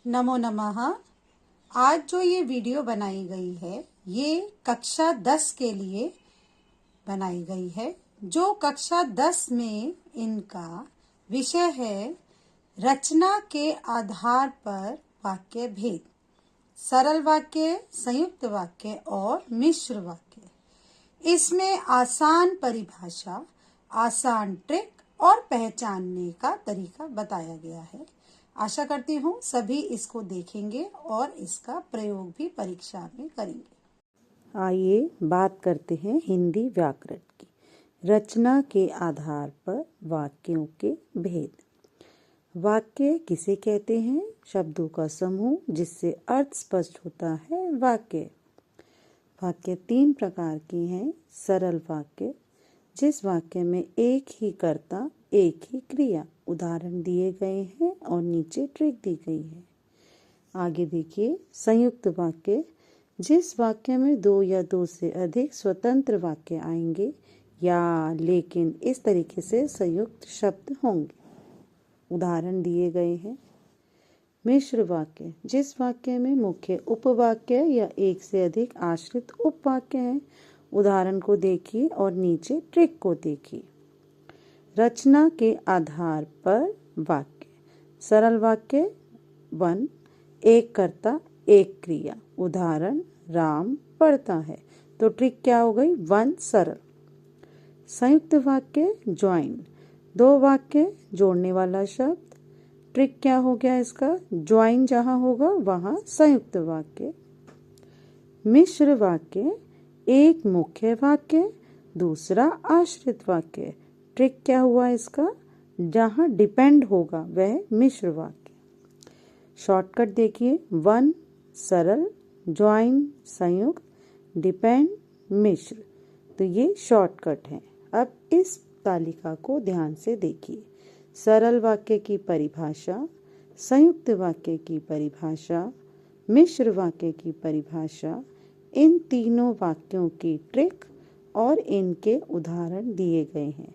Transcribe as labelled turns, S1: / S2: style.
S1: नमो नमः। आज जो ये वीडियो बनाई गई है ये कक्षा 10 के लिए बनाई गई है। जो कक्षा 10 में इनका विषय है रचना के आधार पर वाक्य भेद, सरल वाक्य, संयुक्त वाक्य और मिश्र वाक्य। इसमें आसान परिभाषा, आसान ट्रिक और पहचानने का तरीका बताया गया है। आशा करती हूँ सभी इसको देखेंगे और इसका प्रयोग भी परीक्षा में करेंगे।
S2: आइए बात करते हैं हिंदी व्याकरण की। रचना के आधार पर वाक्यों के भेद। वाक्य किसे कहते हैं? शब्दों का समूह जिससे अर्थ स्पष्ट होता है वाक्य। वाक्य 3 प्रकार के हैं। सरल वाक्य, जिस वाक्य में एक ही कर्ता एक ही क्रिया। उदाहरण दिए गए हैं और नीचे ट्रिक दी गई है। आगे देखिए संयुक्त वाक्य, जिस वाक्य में 2 या 2 से अधिक स्वतंत्र वाक्य आएंगे या लेकिन इस तरीके से संयुक्त शब्द होंगे। उदाहरण दिए गए हैं। मिश्र वाक्य, जिस वाक्य में मुख्य उपवाक्य या एक से अधिक आश्रित उपवाक्य हैं। उदाहरण को देखिए और नीचे ट्रिक को देखिए। रचना के आधार पर वाक्य। सरल वाक्य 1, एक कर्ता एक क्रिया। उदाहरण राम पढ़ता है। तो ट्रिक क्या हो गई? 1 सरल। संयुक्त वाक्य ज्वाइन, 2 वाक्य जोड़ने वाला शब्द। ट्रिक क्या हो गया इसका? ज्वाइन जहां होगा वहां संयुक्त वाक्य। मिश्र वाक्य, एक मुख्य वाक्य दूसरा आश्रित वाक्य। ट्रिक क्या हुआ इसका? जहां डिपेंड होगा वह मिश्र वाक्य। शॉर्टकट देखिए, 1 सरल, ज्वाइन संयुक्त, डिपेंड मिश्र। तो ये शॉर्टकट है। अब इस तालिका को ध्यान से देखिए। सरल वाक्य की परिभाषा, संयुक्त वाक्य की परिभाषा, मिश्र वाक्य की परिभाषा, इन तीनों वाक्यों की ट्रिक और इनके उदाहरण दिए गए हैं।